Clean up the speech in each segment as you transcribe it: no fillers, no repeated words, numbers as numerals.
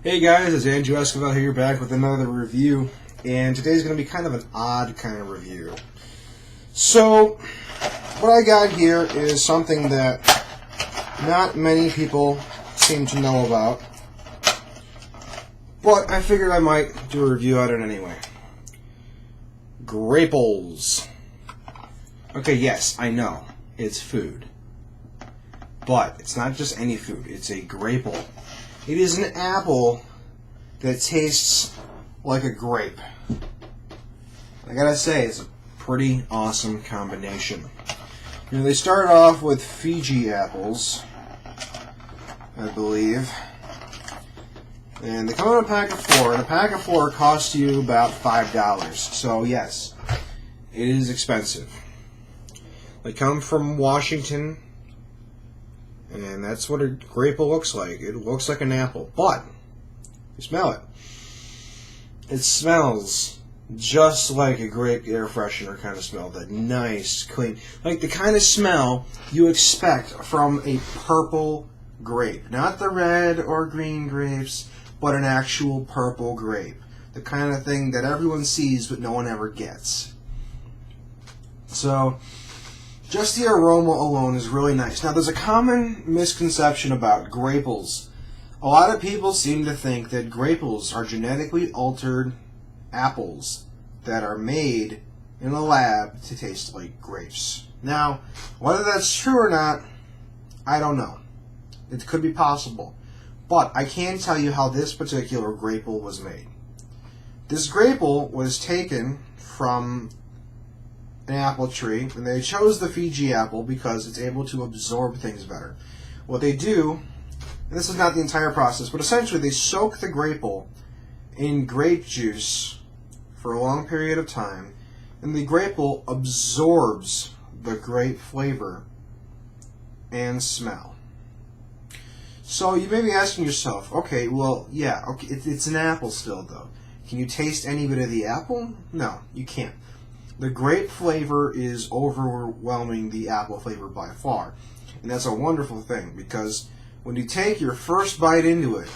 Hey guys, it's Andrew Escobar here, back with another review, and today's going to be kind of an odd kind of review. So, what I got here is something that not many people seem to know about, but I figured I might do a review on it anyway. Grapples. Okay, yes, I know, it's food. But it's not just any food, it's a grapple. It is an apple that tastes like a grape. I gotta say, it's a pretty awesome combination. You know, they start off with Fiji apples, I believe. And they come in a pack of 4, and a pack of 4 costs you about $5. So yes, it is expensive. They come from Washington, and that's what a grapple looks like. It looks like an apple, but you smell it. It smells just like a grape air freshener kind of smell. That nice, clean, like the kind of smell you expect from a purple grape. Not the red or green grapes, but an actual purple grape. The kind of thing that everyone sees but no one ever gets. So, just the aroma alone is really nice. Now, there's a common misconception about grapples. A lot of people seem to think that grapples are genetically altered apples that are made in a lab to taste like grapes. Now, whether that's true or not, I don't know. It could be possible. But I can tell you how this particular grapple was made. This grapple was taken from an apple tree, and they chose the Fiji apple because it's able to absorb things better. What they do, and this is not the entire process, but essentially they soak the grapple in grape juice for a long period of time, and the grapple absorbs the grape flavor and smell. So you may be asking yourself, okay, well, yeah, okay, it's an apple still, though. Can you taste any bit of the apple? No, you can't. The grape flavor is overwhelming the apple flavor by far. And that's a wonderful thing, because when you take your first bite into it,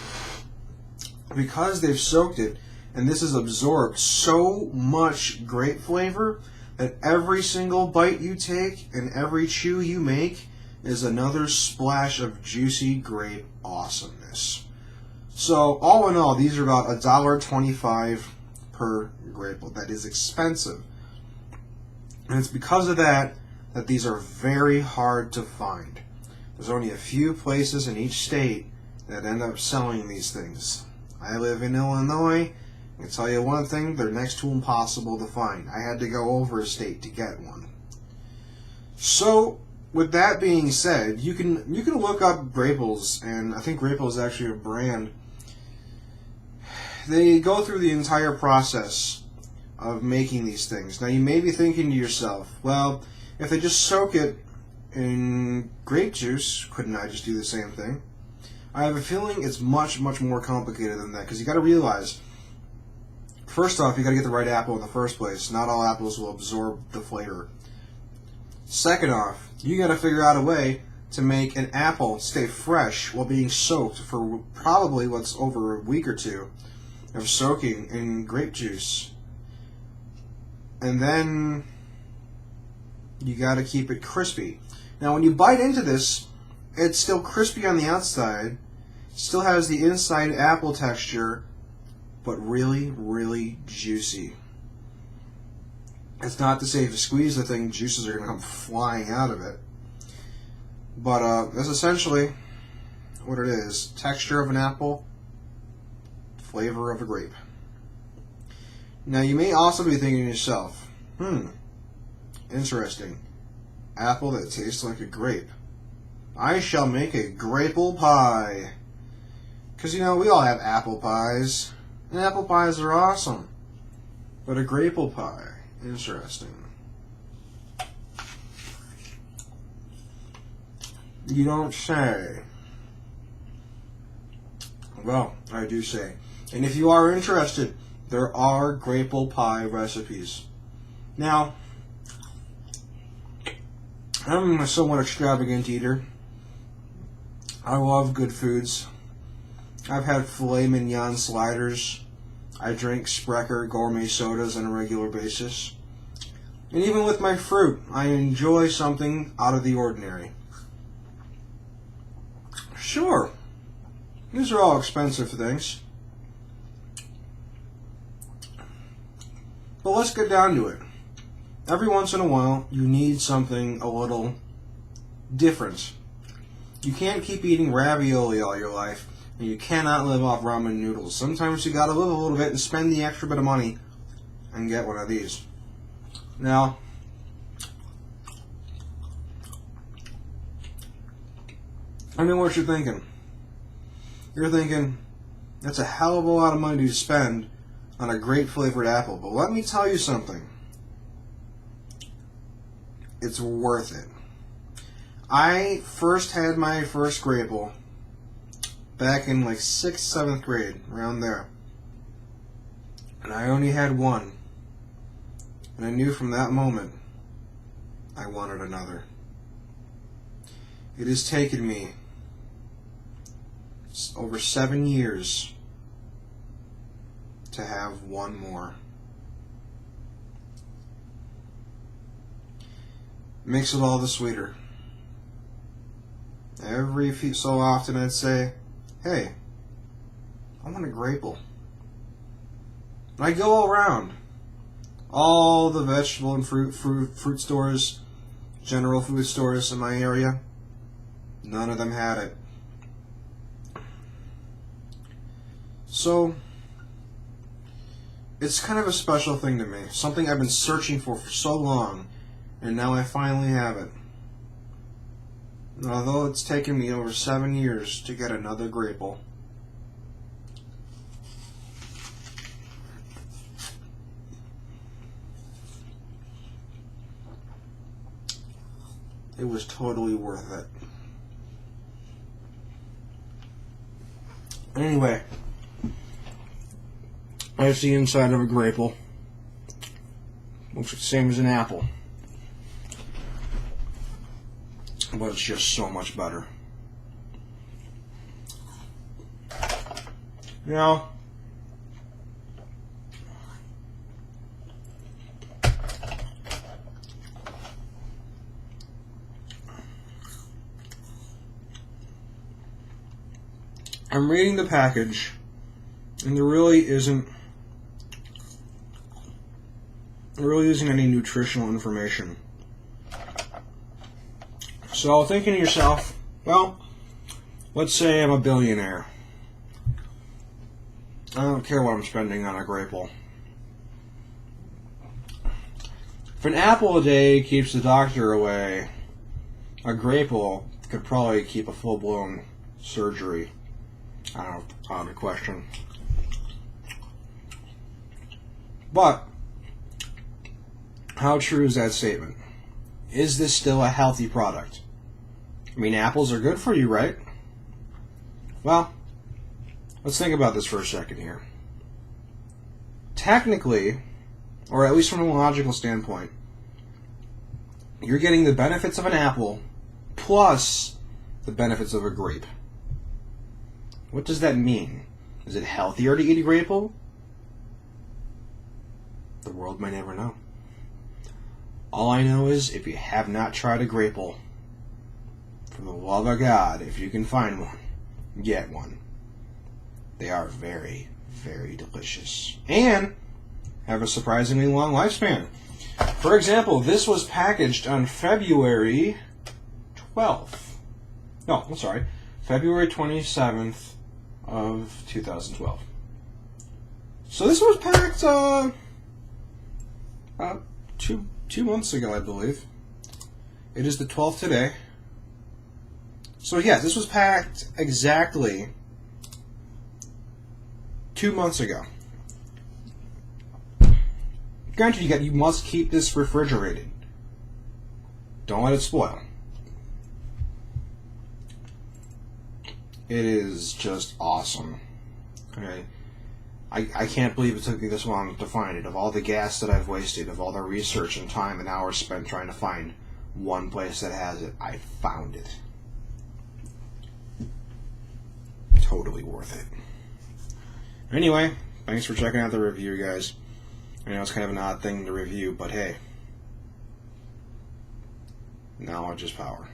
because they've soaked it, and this has absorbed so much grape flavor, that every single bite you take and every chew you make is another splash of juicy grape awesomeness. So, all in all, these are about $1.25 per grapple. That is expensive. And it's because of that these are very hard to find. There's only a few places in each state that end up selling these things. I live in Illinois. I can tell you one thing, they're next to impossible to find. I had to go over a state to get one. So, with that being said, you can look up Grapples, and I think Grapple is actually a brand. They go through the entire process of making these things. Now you may be thinking to yourself, well, if they just soak it in grape juice, couldn't I just do the same thing? I have a feeling it's much, much more complicated than that, because you got to realize, first off, you got to get the right apple in the first place. Not all apples will absorb the flavor. Second off, you got to figure out a way to make an apple stay fresh while being soaked for probably what's over a week or two of soaking in grape juice. And then you got to keep it crispy. Now, when you bite into this, it's still crispy on the outside, still has the inside apple texture, but really, really juicy. It's not to say if you squeeze the thing, juices are going to come flying out of it. But that's essentially what it is. Texture of an apple, flavor of a grape. Now, you may also be thinking to yourself, interesting. Apple that tastes like a grape. I shall make a grapple pie. Because, you know, we all have apple pies. And apple pies are awesome. But a grapple pie, interesting. You don't say. Well, I do say. And if you are interested, there are grapple pie recipes. Now, I'm a somewhat extravagant eater. I love good foods. I've had filet mignon sliders. I drink Sprecher gourmet sodas on a regular basis. And even with my fruit, I enjoy something out of the ordinary. Sure, these are all expensive things. But let's get down to it. Every once in a while, you need something a little different. You can't keep eating ravioli all your life, and you cannot live off ramen noodles. Sometimes you gotta live a little bit and spend the extra bit of money and get one of these. Now, I know what you're thinking. You're thinking, that's a hell of a lot of money to spend on a grape flavored apple. But let me tell you something. It's worth it. I first had my first Grapple back in like 6th, 7th grade, around there. And I only had one. And I knew from that moment I wanted another. It has taken me over 7 years to have one more. Makes it all the sweeter. Every so often I'd say, hey, I want a Grapple. And I go all around. All the vegetable and fruit stores, general food stores in my area, none of them had it. So, it's kind of a special thing to me. Something I've been searching for so long, and now I finally have it. And although it's taken me over 7 years to get another Grapple, it was totally worth it. Anyway, that's the inside of a Grapple. Looks the same as an apple, but it's just so much better. Now, I'm reading the package, and there really isn't any nutritional information. So thinking to yourself, well, let's say I'm a billionaire. I don't care what I'm spending on a Grapple. If an apple a day keeps the doctor away, a Grapple could probably keep a full-blown surgery out of the question. But how true is that statement? Is this still a healthy product? I mean, apples are good for you, right? Well, let's think about this for a second here. Technically, or at least from a logical standpoint, you're getting the benefits of an apple plus the benefits of a grape. What does that mean? Is it healthier to eat a Grapple? The world may never know. All I know is, if you have not tried a Grapple, for the love of God, if you can find one, get one. They are very, very delicious. And have a surprisingly long lifespan. For example, this was packaged on February 12th. No, I'm sorry. February 27th of 2012. So this was packed about two months ago, I believe. It is the 12th today. So yeah, this was packed exactly 2 months ago. Granted, you must keep this refrigerated. Don't let it spoil. It is just awesome. Okay, I can't believe it took me this long to find it. Of all the gas that I've wasted, of all the research and time and hours spent trying to find one place that has it, I found it. Totally totally worth it. Anyway, thanks for checking out the review, guys. I know it's kind of an odd thing to review, but hey, knowledge is power.